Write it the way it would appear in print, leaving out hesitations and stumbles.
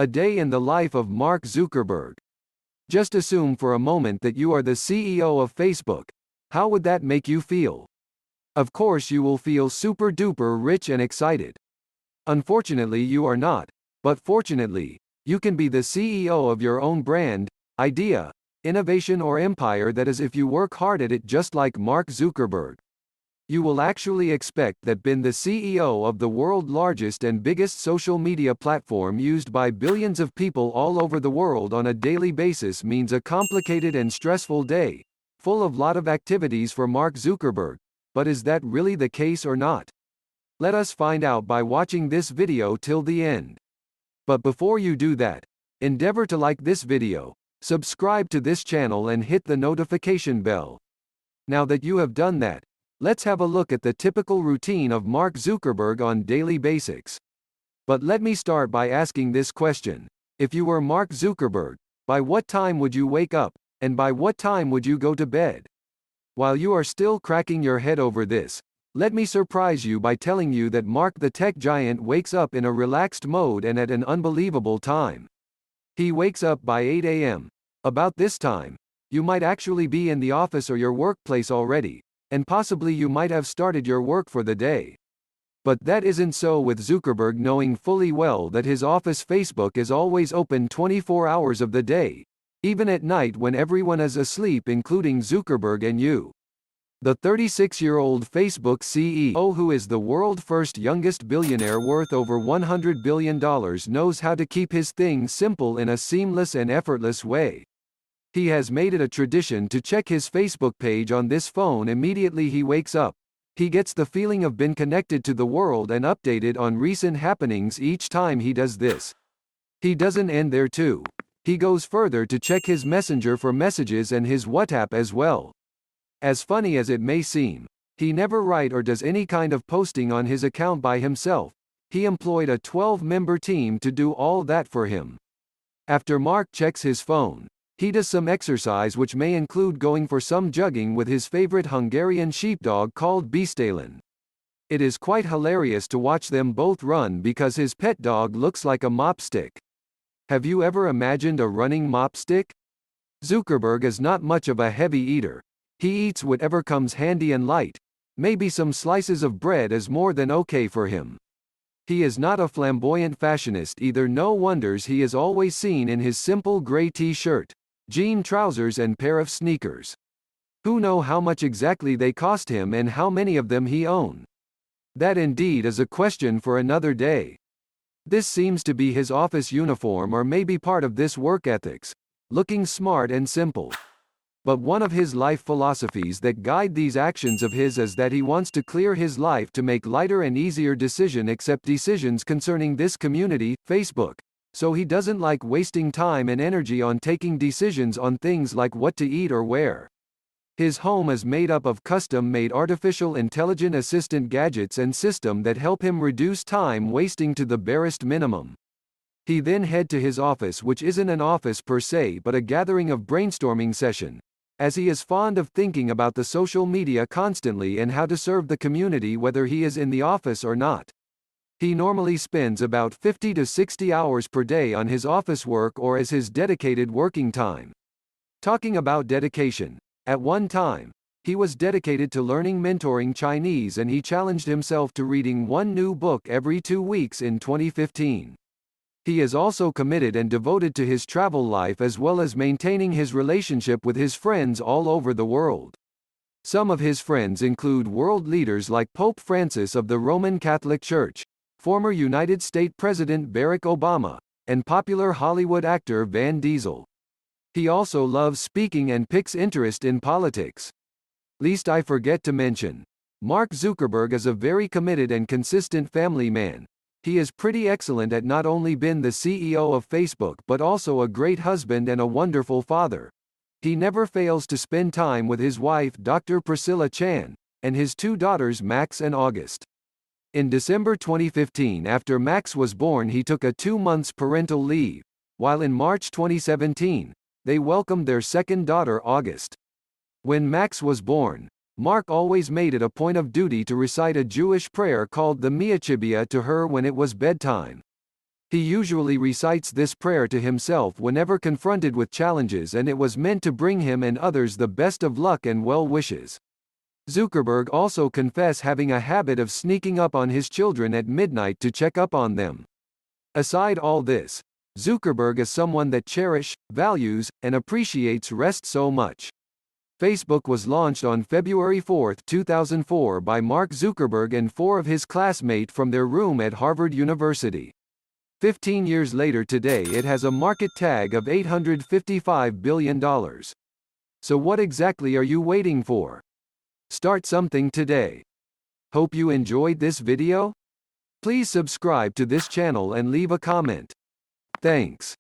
A day in the life of Mark Zuckerberg. Just assume for a moment that you are the CEO of Facebook. How would that make you feel? Of course you will feel super duper rich and excited. Unfortunately you are not, but fortunately, you can be the CEO of your own brand, idea, innovation or empire that is if you work hard at it just like Mark Zuckerberg. You will actually expect that being the CEO of the world's largest and biggest social media platform used by billions of people all over the world on a daily basis means a complicated and stressful day, full of lot of activities for Mark Zuckerberg. But is that really the case or not? Let us find out by watching this video till the end. But before you do that, endeavor to like this video, subscribe to this channel and hit the notification bell. Now that you have done that, let's have a look at the typical routine of Mark Zuckerberg on daily basics. But let me start by asking this question. If you were Mark Zuckerberg, by what time would you wake up, and by what time would you go to bed? While you are still cracking your head over this, let me surprise you by telling you that Mark the tech giant wakes up in a relaxed mode and at an unbelievable time. He wakes up by 8 a.m. About this time, you might actually be in the office or your workplace already, and possibly you might have started your work for the day. But that isn't so with Zuckerberg, knowing fully well that his office Facebook is always open 24 hours of the day, even at night when everyone is asleep including Zuckerberg and you. The 36-year-old Facebook CEO, who is the world's first youngest billionaire worth over $100 billion, knows how to keep his things simple in a seamless and effortless way. He has made it a tradition to check his Facebook page on this phone immediately he wakes up. He gets the feeling of being connected to the world and updated on recent happenings each time he does this. He doesn't end there too. He goes further to check his Messenger for messages and his WhatsApp as well. As funny as it may seem, he never writes or does any kind of posting on his account by himself. He employed a 12-member team to do all that for him. After Mark checks his phone, he does some exercise which may include going for some jogging with his favorite Hungarian sheepdog called Beastalen. It is quite hilarious to watch them both run because his pet dog looks like a mop stick. Have you ever imagined a running mop stick? Zuckerberg is not much of a heavy eater. He eats whatever comes handy and light. Maybe some slices of bread is more than okay for him. He is not a flamboyant fashionist either, no wonders he is always seen in his simple gray t-shirt, jean trousers and pair of sneakers. Who know how much exactly they cost him and how many of them he owns? That indeed is a question for another day. This seems to be his office uniform or maybe part of this work ethics, looking smart and simple. But one of his life philosophies that guide these actions of his is that he wants to clear his life to make lighter and easier decisions concerning this community, Facebook. So he doesn't like wasting time and energy on taking decisions on things like what to eat or wear. His home is made up of custom-made artificial intelligent assistant gadgets and systems that help him reduce time wasting to the barest minimum. He then head to his office, which isn't an office per se but a gathering of brainstorming session, as he is fond of thinking about the social media constantly and how to serve the community whether he is in the office or not. He normally spends about 50 to 60 hours per day on his office work or as his dedicated working time. Talking about dedication, at one time, he was dedicated to learning mentoring Chinese and he challenged himself to reading one new book every 2 weeks in 2015. He is also committed and devoted to his travel life as well as maintaining his relationship with his friends all over the world. Some of his friends include world leaders like Pope Francis of the Roman Catholic Church, former United States President Barack Obama, and popular Hollywood actor Vin Diesel. He also loves speaking and picks interest in politics. Least I forget to mention, Mark Zuckerberg is a very committed and consistent family man. He is pretty excellent at not only being the CEO of Facebook but also a great husband and a wonderful father. He never fails to spend time with his wife Dr. Priscilla Chan, and his 2 daughters Max and August. In December 2015, after Max was born, he took a 2 months parental leave, while in March 2017, they welcomed their second daughter August. When Max was born, Mark always made it a point of duty to recite a Jewish prayer called the Miachibia to her when it was bedtime. He usually recites this prayer to himself whenever confronted with challenges, and it was meant to bring him and others the best of luck and well wishes. Zuckerberg also confessed having a habit of sneaking up on his children at midnight to check up on them. Aside all this, Zuckerberg is someone that cherishes, values, and appreciates rest so much. Facebook was launched on February 4, 2004 by Mark Zuckerberg and 4 of his classmates from their room at Harvard University. 15 years later today it has a market tag of $855 billion. So what exactly are you waiting for? Start something today. Hope you enjoyed this video. Please subscribe to this channel and leave a comment. Thanks.